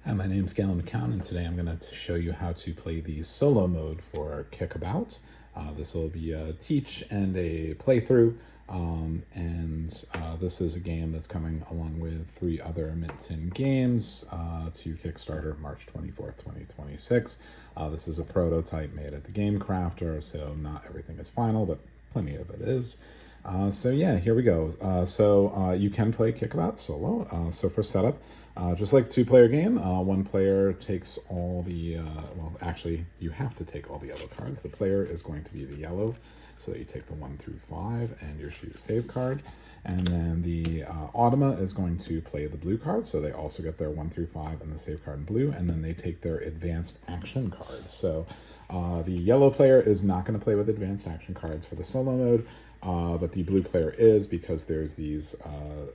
Hi, my name's Galen McCown, and today I'm going to show you how to play the solo mode for Kickabout. This will be a teach and a playthrough, this is a game that's coming along with 3 other Mint games to Kickstarter March 24th, 2026. This is a prototype made at the Game Crafter, so not everything is final, but plenty of it is. So yeah, here we go. You can play Kickabout solo. So for setup, just like the 2-player game, one player takes all the, well, actually, you have to take all the yellow cards. The player is going to be the yellow, so you take the 1 through 5 and your shoot save card. And then the Automa is going to play the blue cards, so they also get their 1 through 5 and the save card in blue, and then they take their advanced action cards. So the yellow player is not going to play with advanced action cards for the solo mode, but the blue player is, because there's these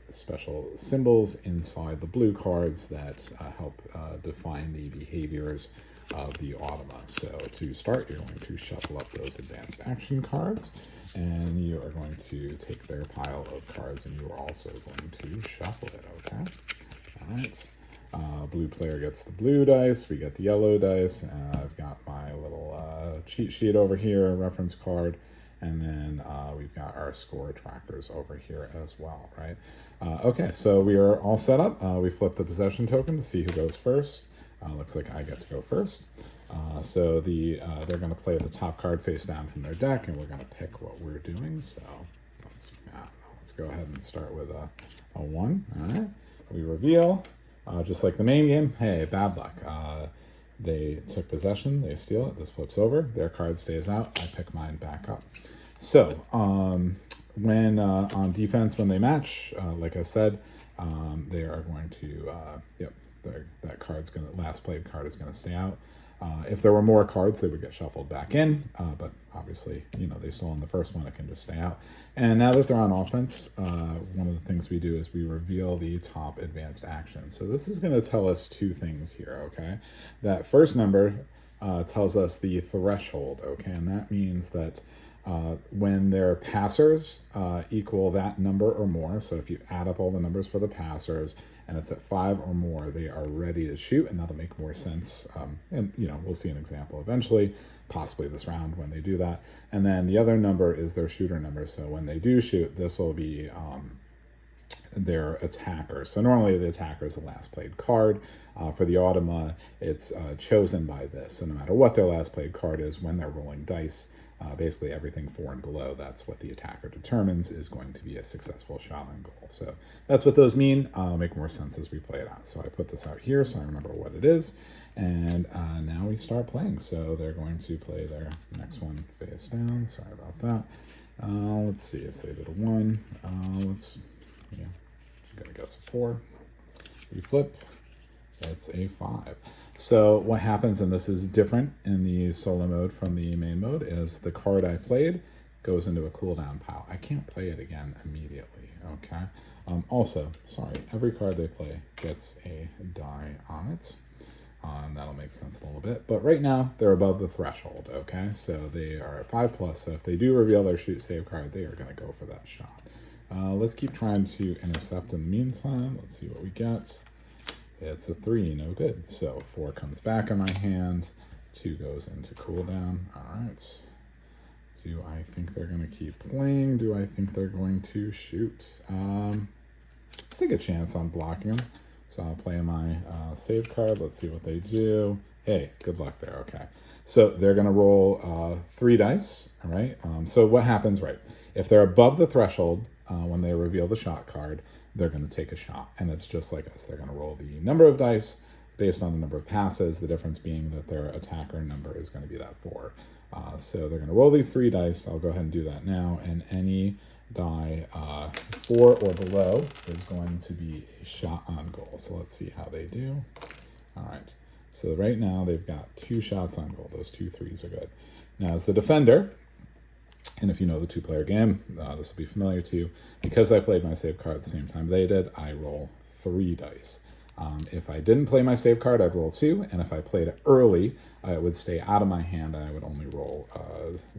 special symbols inside the blue cards that help define the behaviors of the Automa. So to start, you're going to shuffle up those advanced action cards, and you are going to take their pile of cards, and you are also going to shuffle it, okay? All right. Blue player gets the blue dice, we get the yellow dice. I've got my little cheat sheet over here, a reference card, and then we've got our score trackers over here as well, right? Okay, so we are all set up. We flip the possession token to see who goes first. Looks like I get to go first. They're going to play the top card face down from their deck, and we're going to pick what we're doing. So let's go ahead and start with a 1. All right, we reveal. Just like the main game, hey, bad luck. They took possession, they steal it, this flips over, their card stays out, I pick mine back up. So, when on defense, when they match, like I said, they are going to, last played card is going to stay out. If there were more cards, they would get shuffled back in, but obviously, they stole on the first one, it can just stay out. And now that they're on offense, one of the things we do is we reveal the top advanced action. So this is going to tell us 2 things here, okay? That first number tells us the threshold, okay? And that means that when their passers equal that number or more, so if you add up all the numbers for the passers and it's at 5 or more, they are ready to shoot, and that'll make more sense. We'll see an example eventually, possibly this round when they do that. And then the other number is their shooter number. So when they do shoot, this will be their attacker. So normally the attacker is the last played card. For the Automa, it's chosen by this. So no matter what their last played card is, when they're rolling dice, basically everything 4 and below, that's what the attacker determines is going to be a successful shot on goal. So that's what those mean. Make more sense as we play it out. So I put this out here so I remember what it is. And now we start playing. So they're going to play their next one face down. Sorry about that. Let's see. So they did a 1. Just gotta guess a 4. We flip. It's a 5. So what happens, and this is different in the solo mode from the main mode, is the card I played goes into a cooldown pile. I can't play it again immediately, okay? Also, sorry, every card they play gets a die on it. That'll make sense in a little bit. But right now, they're above the threshold, okay? So they are at 5+, so if they do reveal their shoot save card, they are going to go for that shot. Let's keep trying to intercept in the meantime. Let's see what we get. It's a 3, no good. So 4 comes back in my hand, 2 goes into cooldown. All right. Do I think they're going to keep playing? Do I think they're going to shoot? Let's take a chance on blocking them. So I'll play my save card. Let's see what they do. Hey, good luck there. Okay. So they're going to roll 3 dice. All right. So what happens, right? If they're above the threshold when they reveal the shot card, they're going to take a shot. And it's just like us. They're going to roll the number of dice based on the number of passes, the difference being that their attacker number is going to be that 4. So they're going to roll these 3 dice. I'll go ahead and do that now. And any die 4 or below is going to be a shot on goal. So let's see how they do. All right. So right now they've got 2 shots on goal. Those 2 3s are good. Now as the defender, and if you know the 2-player game, this will be familiar to you. Because I played my save card at the same time they did, I roll 3 dice. If I didn't play my save card, I'd roll 2. And if I played it early, it would stay out of my hand and I would only roll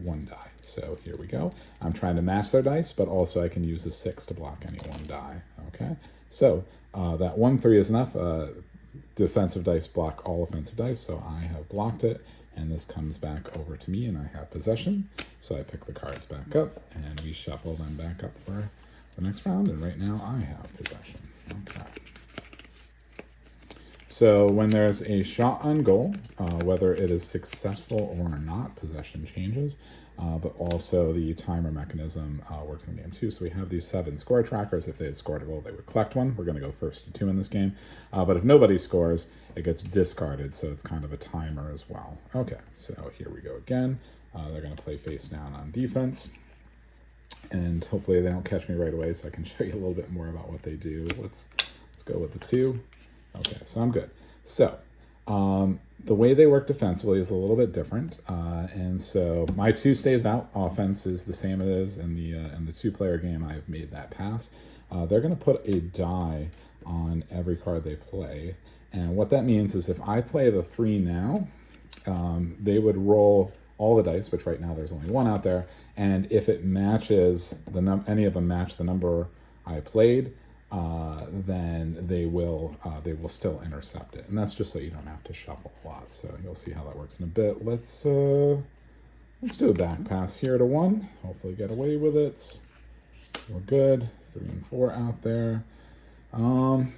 1 die. So here we go. I'm trying to match their dice, but also I can use a 6 to block any 1 die. Okay. So that 1 3 is enough. defensive dice block all offensive dice, so I have blocked it, and this comes back over to me, and I have possession. So I pick the cards back up, and we shuffle them back up for the next round, and right now I have possession. Okay. So when there's a shot on goal, whether it is successful or not, possession changes, but also the timer mechanism works in the game too. So we have these 7 score trackers. If they had scored a goal, they would collect one. We're going to go first to 2 in this game. But if nobody scores, it gets discarded, so it's kind of a timer as well. Okay, so here we go again. They're going to play face down on defense. And hopefully they don't catch me right away, so I can show you a little bit more about what they do. Let's go with the 2. Okay, so I'm good. So the way they work defensively is a little bit different, and so my 2 stays out. Offense is the same as it is in the 2-player game. I've made that pass. They're going to put a die on every card they play, and what that means is if I play the 3 now, they would roll all the dice, which right now there's only 1 out there, and if it matches any of them match the number I played, then they will still intercept it, and that's just so you don't have to shuffle a lot. So you'll see how that works in a bit. Let's do a back pass here to 1. Hopefully get away with it. We're good. 3 and 4 out there. I'm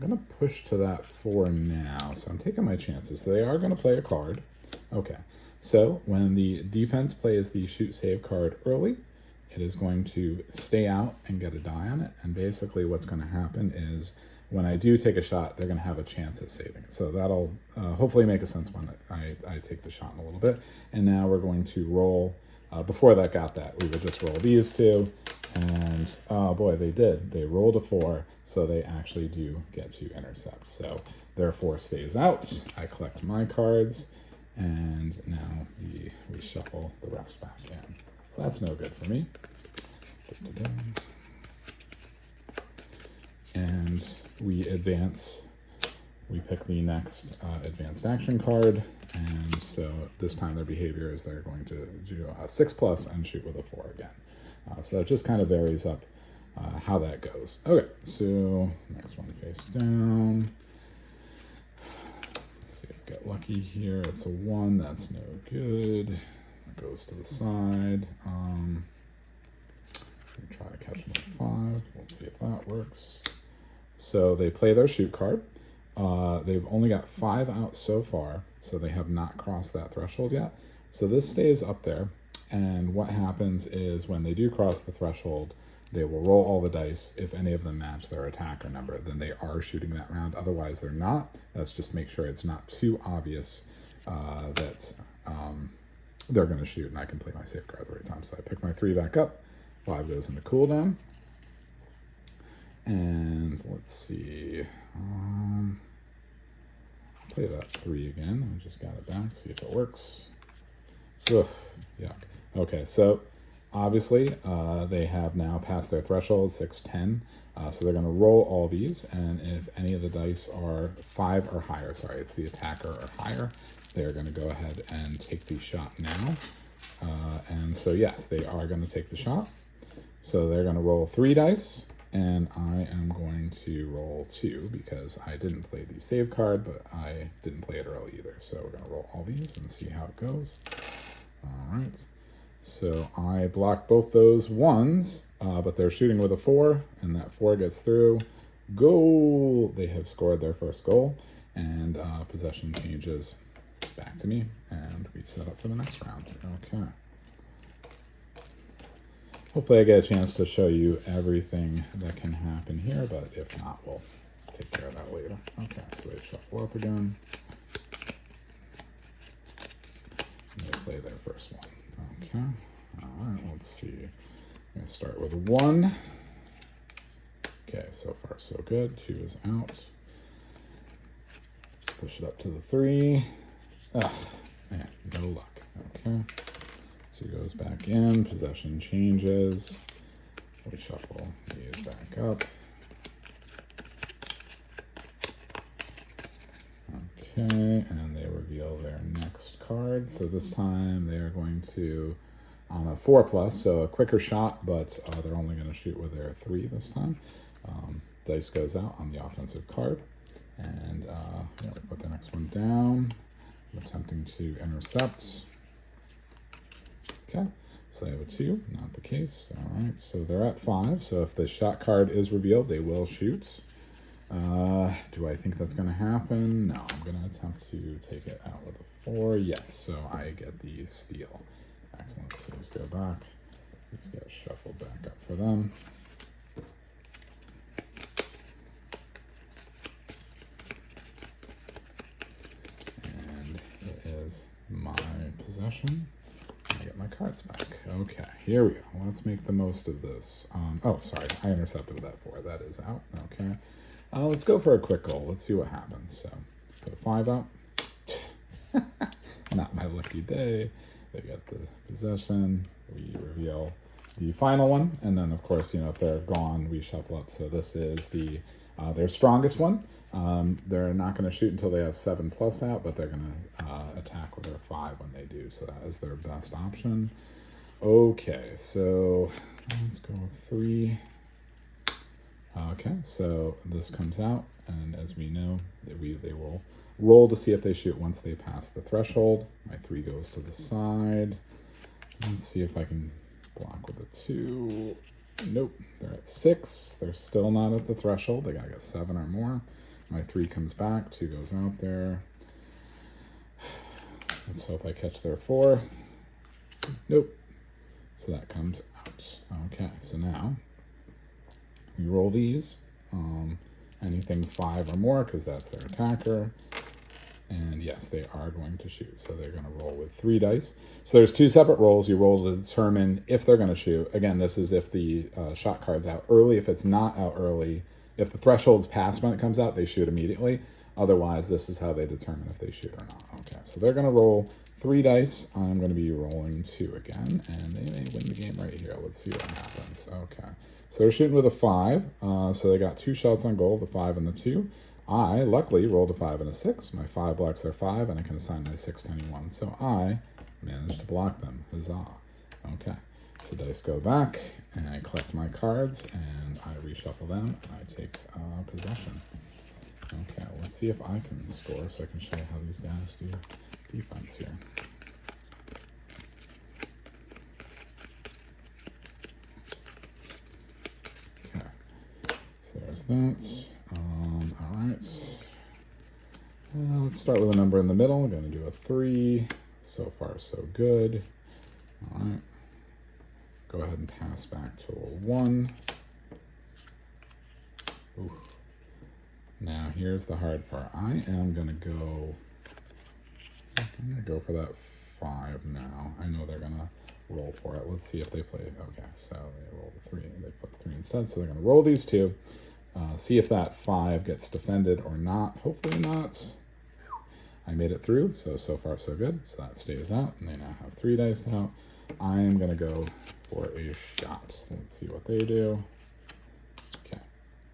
gonna push to that 4 now, so I'm taking my chances. So they are gonna play a card. Okay, so when the defense plays the shoot save card early, it is going to stay out and get a die on it. And basically what's going to happen is when I do take a shot, they're going to have a chance at saving it. So that'll hopefully make a sense when I take the shot in a little bit. And now we're going to roll. Before that got that, we would just roll these 2. And oh boy, they did. They rolled a 4, so they actually do get to intercept. So their 4 stays out. I collect my cards, and now we shuffle the rest back in. So that's no good for me. And we advance. We pick the next advanced action card. And so this time their behavior is they're going to do a 6+ and shoot with a 4 again. So it just kind of varies up how that goes. Okay, so next one face down. Let's see if I get lucky here. It's a 1. That's no good. It goes to the side. Try to catch them at 5. Let's see if that works. So they play their shoot card. They've only got 5 out so far, so they have not crossed that threshold yet. So this stays up there, and what happens is when they do cross the threshold, they will roll all the dice. If any of them match their attacker number, then they are shooting that round. Otherwise, they're not. That's just make sure it's not too obvious that they're going to shoot, and I can play my safeguard the right time. So I pick my 3 back up. 5 goes into cooldown. And let's see. Play that 3 again. I just got it back. See if it works. Ugh, yuck. Okay, so obviously they have now passed their threshold, 6, 10. So they're going to roll all these, and if any of the dice are 5 or higher, sorry, it's the attacker or higher, they're going to go ahead and take the shot now. And so yes, they are going to take the shot. So they're going to roll 3 dice, and I am going to roll 2 because I didn't play the save card, but I didn't play it early either. So we're going to roll all these and see how it goes. All right. So I block both those 1s, but they're shooting with a 4, and that 4 gets through. Goal! They have scored their first goal, and possession changes back to me, and we set up for the next round. Okay. Hopefully I get a chance to show you everything that can happen here, but if not, we'll take care of that later. Okay, so they shuffle up again. And they play their first one. Okay, all right, let's see. I'm gonna start with a 1. Okay, so far so good. 2 is out. Push it up to the 3. Ah, man, no luck. Okay. 2 goes back in, possession changes. We shuffle these back up. Okay, and they reveal their next card. So this time they are going to, on a 4+, so a quicker shot, but they're only going to shoot with their 3 this time. Dice goes out on the offensive card. And yeah, we put the next one down. I'm attempting to intercept. Okay, so they have a 2, not the case. All right, so they're at 5. So if the shot card is revealed, they will shoot. Do I think that's going to happen? No, I'm going to attempt to take it out with a 4. Yes, so I get the steal. Excellent. So let's go back. Let's get shuffled back up for them. And it is my possession. I get my cards back. Okay, here we go. Let's make the most of this. Oh, sorry, I intercepted with that 4. That is out. Okay. Let's go for a quick goal. Let's see what happens. So, put a 5 out. Not my lucky day. They get the possession. We reveal the final one, and then of course, you know, if they're gone, we shuffle up. So this is the their strongest one. They're not going to shoot until they have 7+ out, but they're going to attack with their 5 when they do. So that is their best option. Okay, so let's go with 3. Okay, so this comes out, and as we know, they will roll to see if they shoot once they pass the threshold. My 3 goes to the side. Let's see if I can block with a 2. Nope, they're at 6. They're still not at the threshold. They gotta get 7 or more. My 3 comes back, 2 goes out there. Let's hope I catch their 4. Nope. So that comes out. Okay, so now we roll these. Anything 5 or more, because that's their attacker. And yes, they are going to shoot. So they're going to roll with 3 dice. So there's 2 separate rolls. You roll to determine if they're going to shoot. Again, this is if the shot card's out early. If it's not out early, if the threshold's passed when it comes out, they shoot immediately. Otherwise, this is how they determine if they shoot or not. Okay, so they're going to roll 3 dice. I'm going to be rolling 2 again, and they may win the game right here. Let's see what happens. Okay, so they're shooting with a 5. So they got 2 shots on goal, the 5 and the 2. I, luckily, rolled a 5 and a 6. My 5 blocks their 5, and I can assign my 6 to anyone. So I managed to block them. Huzzah. Okay, so dice go back, and I collect my cards, and I reshuffle them, and I take possession. Okay, let's see if I can score so I can show you how these guys do defense here. Okay, so there's that. All right. Let's start with a number in the middle. I'm going to do a 3. So far, so good. All right. Go ahead and pass back to a 1. Ooh. Now, here's the hard part. I'm going to go for that 5 now. I know they're going to roll for it. Let's see if they play. Okay, so they rolled a 3. They put 3 instead, so they're going to roll these 2. See if that 5 gets defended or not. Hopefully not. I made it through, so far so good. So that stays out, and they now have 3 dice out. I am going to go for a shot. Let's see what they do. Okay.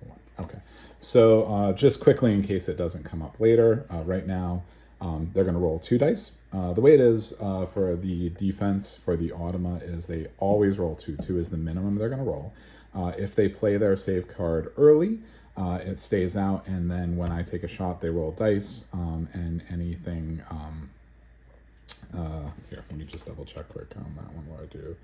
1. Okay. So just quickly, in case it doesn't come up later, right now they're going to roll 2 dice. The way it is for the defense for the Automa is they always roll 2. 2 is the minimum they're going to roll. If they play their save card early, it stays out, and then when I take a shot, they roll dice, and anything, here, let me just double check quick on that one, what I do.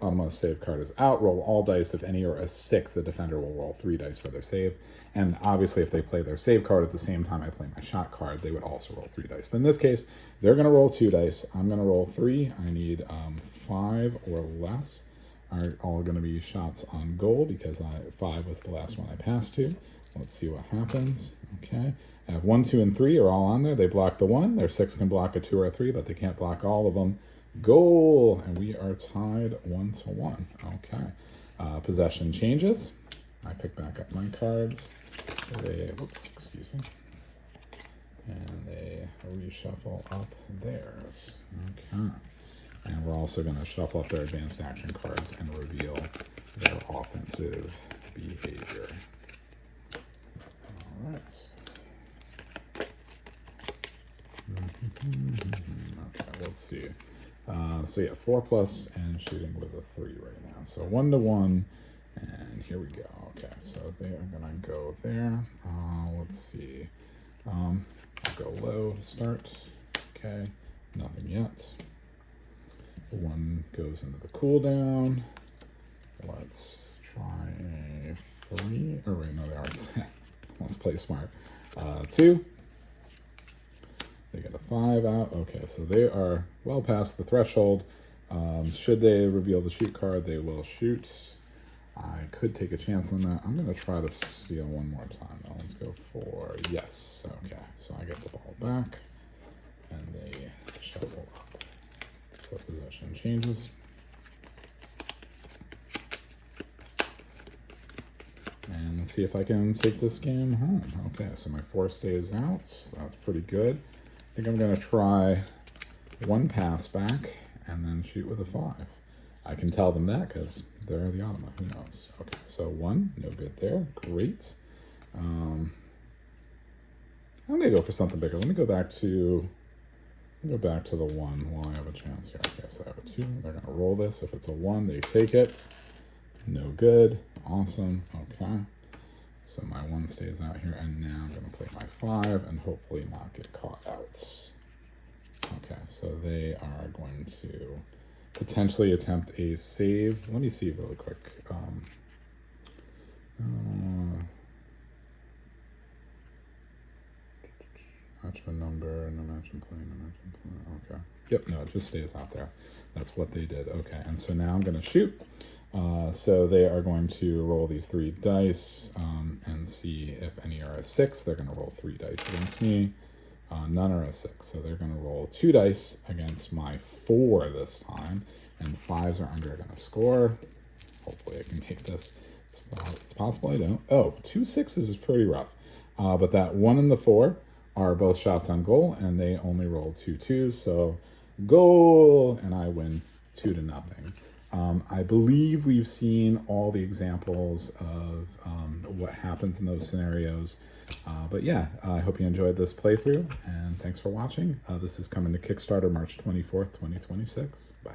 Automa's save card is out, roll all dice. If any are a 6, the defender will roll 3 dice for their save. And obviously, if they play their save card at the same time I play my shot card, they would also roll 3 dice. But in this case, they're going to roll 2 dice. I'm going to roll 3. I need 5 or less. Are all going to be shots on goal because 5 was the last one I passed to. Let's see what happens. Okay. I have 1, 2, and 3 are all on there. They block the 1. Their 6 can block a 2 or a 3, but they can't block all of them. Goal! And we are tied 1-1. Okay. Possession changes. I pick back up my cards. Excuse me. And they reshuffle up theirs. Okay. And we're also going to shuffle up their advanced action cards and reveal their offensive behavior. All right. Okay, let's see. So yeah, 4+ and shooting with a 3 right now. So 1-1, and here we go. Okay, so they are gonna go there. Let's see. I'll go low to start. Okay, nothing yet. One goes into the cooldown. Let's try a 3. Oh wait, no, they are. Let's play smart. 2. They get a 5 out. Okay, so they are well past the threshold. Should they reveal the shoot card, they will shoot. I could take a chance on that. I'm going to try to steal one more time. Now let's go for yes. Okay, so I get the ball back, and they shovel up. So possession changes. And let's see if I can take this game home. Okay, so my 4 stays out. That's pretty good. I think I'm going to try one pass back and then shoot with a 5. I can tell them that because they're the Automa. Who knows? Okay, so 1, no good there. Great. I'm gonna go for something bigger. Let me go back to the 1 while I have a chance here. Okay, so I have a 2. They're gonna roll this. If it's a 1, they take it. No good. Awesome. Okay. So my 1 stays out here, and now I'm gonna play my 5 and hopefully not get caught out. Okay, so they are going to potentially attempt a save. Let me see really quick. Match a number, no match and play, no match and play. Okay. Yep, no, it just stays out there. That's what they did. Okay, and so now I'm going to shoot. So they are going to roll these 3 dice and see if any are a 6. They're going to roll 3 dice against me. None are a 6, so they're going to roll 2 dice against my 4 this time, and 5s are under going to score. Hopefully I can make this. It's possible I don't. Oh, 2 6s is pretty rough, but that 1 and the 4 are both shots on goal, and they only roll 2 2s, so goal, and I win 2-0. I believe we've seen all the examples of what happens in those scenarios. But yeah, I hope you enjoyed this playthrough, and thanks for watching. This is coming to Kickstarter March 24th, 2026. Bye.